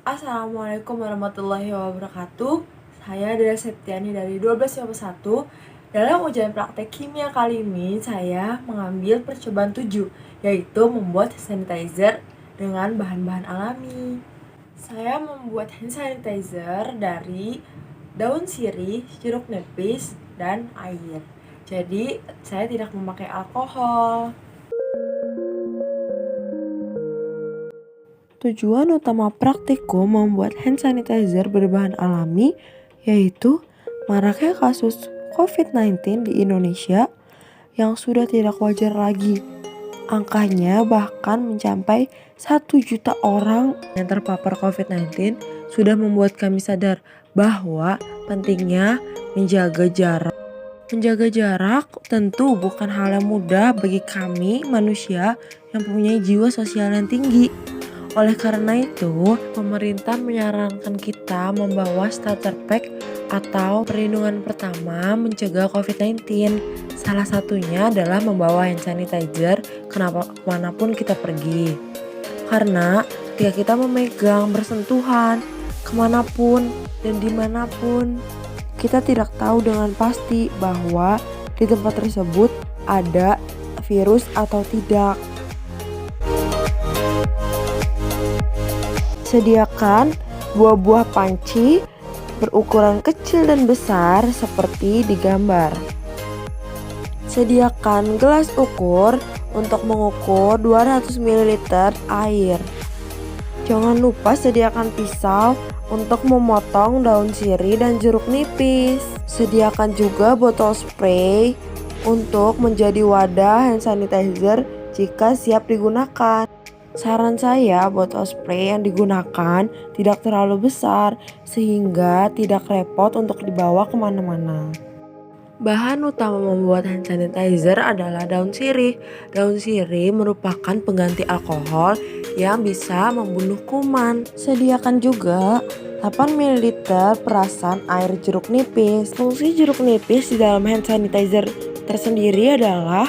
Assalamualaikum warahmatullahi wabarakatuh. Saya Dela Septiani dari 1251. Dalam ujian praktek kimia kali ini, saya mengambil percobaan 7, yaitu membuat hand sanitizer dengan bahan-bahan alami. Saya membuat hand sanitizer dari daun sirih, jeruk nipis, dan air. Jadi, saya tidak memakai alkohol. Tujuan utama praktikum membuat hand sanitizer berbahan alami yaitu maraknya kasus COVID-19 di Indonesia yang sudah tidak wajar lagi. Angkanya bahkan mencapai 1 juta orang yang terpapar COVID-19 sudah membuat kami sadar bahwa pentingnya menjaga jarak. Menjaga jarak tentu bukan hal yang mudah bagi kami manusia yang mempunyai jiwa sosial yang tinggi. Oleh karena itu, pemerintah menyarankan kita membawa starter pack atau perlindungan pertama mencegah COVID-19. Salah satunya adalah membawa hand sanitizer kemanapun kita pergi. Karena ketika kita memegang, bersentuhan, kemanapun dan dimanapun, kita tidak tahu dengan pasti bahwa di tempat tersebut ada virus atau tidak. Sediakan buah-buah panci berukuran kecil dan besar seperti di gambar. Sediakan gelas ukur untuk mengukur 200 ml air. Jangan lupa sediakan pisau untuk memotong daun sirih dan jeruk nipis. Sediakan juga botol spray untuk menjadi wadah hand sanitizer jika siap digunakan. Saran saya, botol spray yang digunakan tidak terlalu besar sehingga tidak repot untuk dibawa kemana-mana. Bahan utama membuat hand sanitizer adalah daun sirih. Daun sirih merupakan pengganti alkohol yang bisa membunuh kuman. Sediakan juga 8 ml perasan air jeruk nipis. Fungsi jeruk nipis di dalam hand sanitizer tersendiri adalah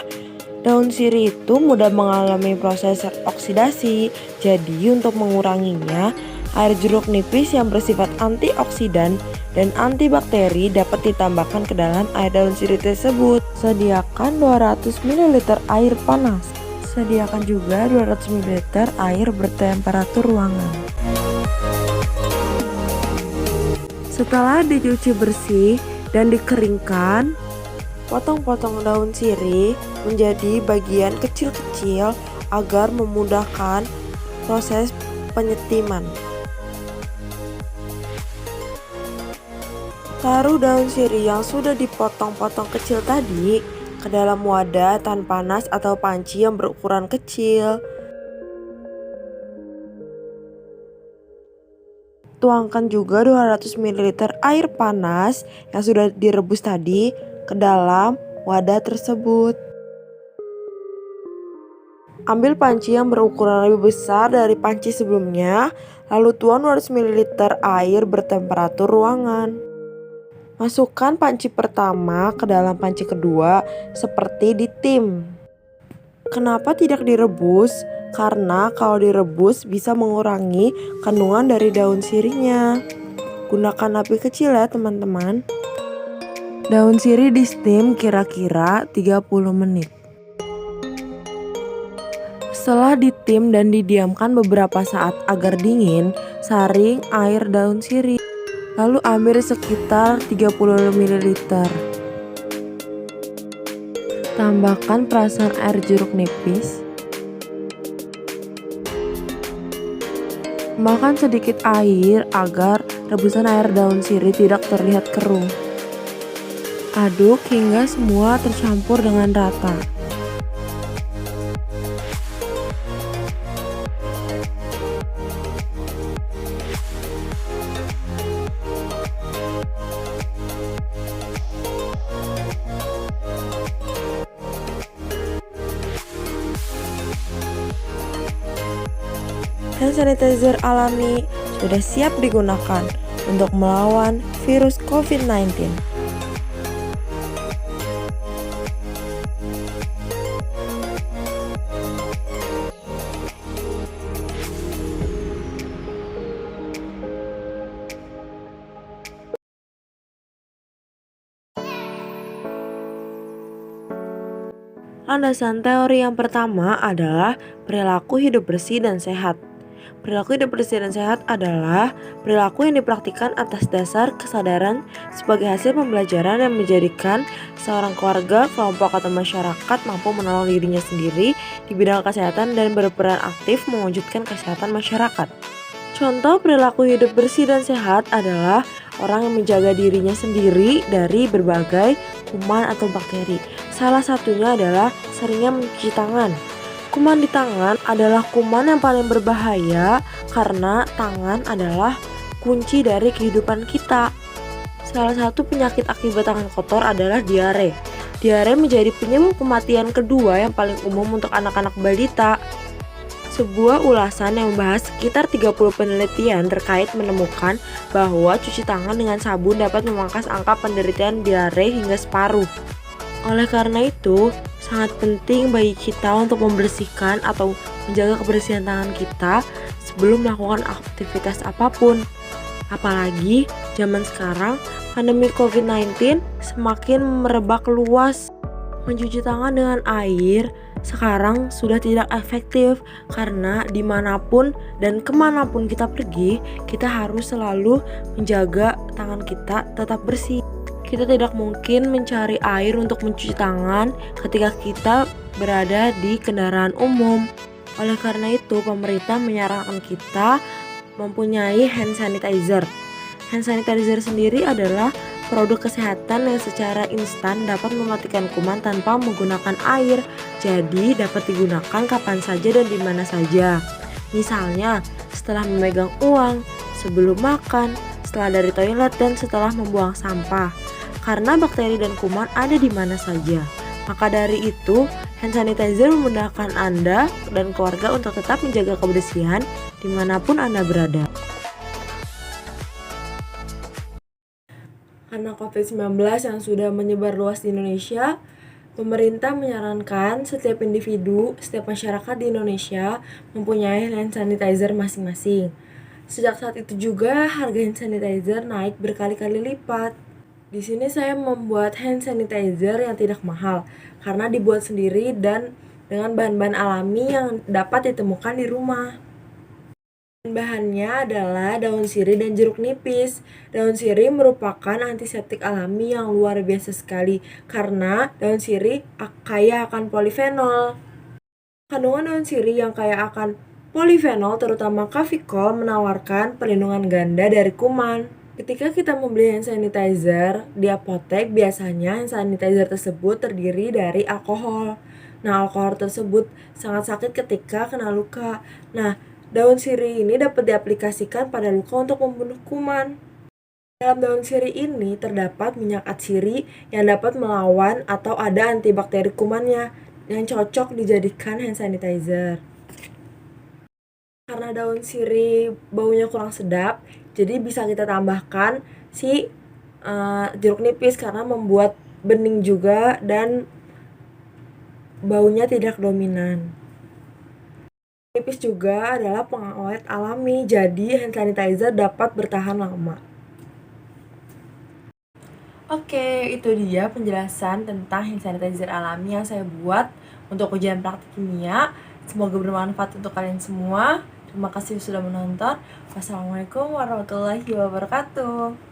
daun sirih itu mudah mengalami proses oksidasi, jadi untuk menguranginya, air jeruk nipis yang bersifat antioksidan dan antibakteri dapat ditambahkan ke dalam air daun sirih tersebut. Sediakan 200 ml air panas. Sediakan juga 200 ml air bertemperatur ruangan. Setelah dicuci bersih dan dikeringkan, potong-potong daun sirih menjadi bagian kecil-kecil agar memudahkan proses penyetiman. Taruh daun sirih yang sudah dipotong-potong kecil tadi ke dalam wadah tahan panas atau panci yang berukuran kecil. Tuangkan juga 200 ml air panas yang sudah direbus tadi ke dalam wadah tersebut. Ambil panci yang berukuran lebih besar dari panci sebelumnya, lalu tuang 200 ml air bertemperatur ruangan. Masukkan panci pertama ke dalam panci kedua seperti di tim. Kenapa tidak direbus? Karena kalau direbus bisa mengurangi kandungan dari daun sirihnya. Gunakan api kecil ya teman-teman. Daun sirih di steam kira-kira 30 menit. Setelah ditim dan didiamkan beberapa saat agar dingin, saring air daun sirih. Lalu ambil sekitar 30 ml. Tambahkan perasan air jeruk nipis. Tambahkan sedikit air agar rebusan air daun sirih tidak terlihat keruh. Aduk hingga semua tercampur dengan rata. Hand sanitizer alami sudah siap digunakan untuk melawan virus COVID-19. Landasan teori yang pertama adalah perilaku hidup bersih dan sehat. Perilaku hidup bersih dan sehat adalah perilaku yang dipraktikkan atas dasar kesadaran sebagai hasil pembelajaran yang menjadikan seorang keluarga, kelompok, atau masyarakat mampu menolong dirinya sendiri di bidang kesehatan dan berperan aktif mewujudkan kesehatan masyarakat. Contoh perilaku hidup bersih dan sehat adalah orang yang menjaga dirinya sendiri dari berbagai kuman atau bakteri. Salah satunya adalah seringnya mencuci tangan. Kuman di tangan adalah kuman yang paling berbahaya karena tangan adalah kunci dari kehidupan kita. Salah satu penyakit akibat tangan kotor adalah diare. Diare menjadi penyebab kematian kedua yang paling umum untuk anak-anak balita. Sebuah ulasan yang membahas sekitar 30 penelitian terkait menemukan bahwa cuci tangan dengan sabun dapat memangkas angka penderitaan diare hingga separuh. Oleh karena itu, sangat penting bagi kita untuk membersihkan atau menjaga kebersihan tangan kita sebelum melakukan aktivitas apapun. Apalagi zaman sekarang, pandemi COVID-19 semakin merebak luas. Mencuci tangan dengan air sekarang sudah tidak efektif karena dimanapun dan kemanapun kita pergi, kita harus selalu menjaga tangan kita tetap bersih. Kita tidak mungkin mencari air untuk mencuci tangan ketika kita berada di kendaraan umum. Oleh karena itu, pemerintah menyarankan kita mempunyai hand sanitizer. Hand sanitizer sendiri adalah produk kesehatan yang secara instan dapat mematikan kuman tanpa menggunakan air, jadi dapat digunakan kapan saja dan di mana saja. Misalnya, setelah memegang uang, sebelum makan, setelah dari toilet, dan setelah membuang sampah. Karena bakteri dan kuman ada di mana saja. Maka dari itu, hand sanitizer memudahkan Anda dan keluarga untuk tetap menjaga kebersihan dimanapun Anda berada. Karena COVID-19 yang sudah menyebar luas di Indonesia, pemerintah menyarankan setiap individu, setiap masyarakat di Indonesia mempunyai hand sanitizer masing-masing. Sejak saat itu juga harga hand sanitizer naik berkali-kali lipat. Di sini saya membuat hand sanitizer yang tidak mahal karena dibuat sendiri dan dengan bahan-bahan alami yang dapat ditemukan di rumah. Bahannya adalah daun sirih dan jeruk nipis. Daun sirih merupakan antiseptik alami yang luar biasa sekali karena daun sirih kaya akan polifenol. Kandungan daun sirih yang kaya akan polifenol terutama kafikol menawarkan perlindungan ganda dari kuman. Ketika kita membeli hand sanitizer di apotek, biasanya hand sanitizer tersebut terdiri dari alkohol. Nah, alkohol tersebut sangat sakit ketika kena luka. Nah, daun sirih ini dapat diaplikasikan pada luka untuk membunuh kuman. Dalam daun sirih ini terdapat minyak atsiri yang dapat melawan atau ada antibakteri kumannya yang cocok dijadikan hand sanitizer. Karena daun sirih baunya kurang sedap, jadi bisa kita tambahkan jeruk nipis karena membuat bening juga dan baunya tidak dominan. Nipis juga adalah pengawet alami, jadi hand sanitizer dapat bertahan lama. Oke, itu dia penjelasan tentang hand sanitizer alami yang saya buat untuk ujian praktik kimia. Semoga bermanfaat untuk kalian semua. Terima kasih sudah menonton. Wassalamualaikum warahmatullahi wabarakatuh.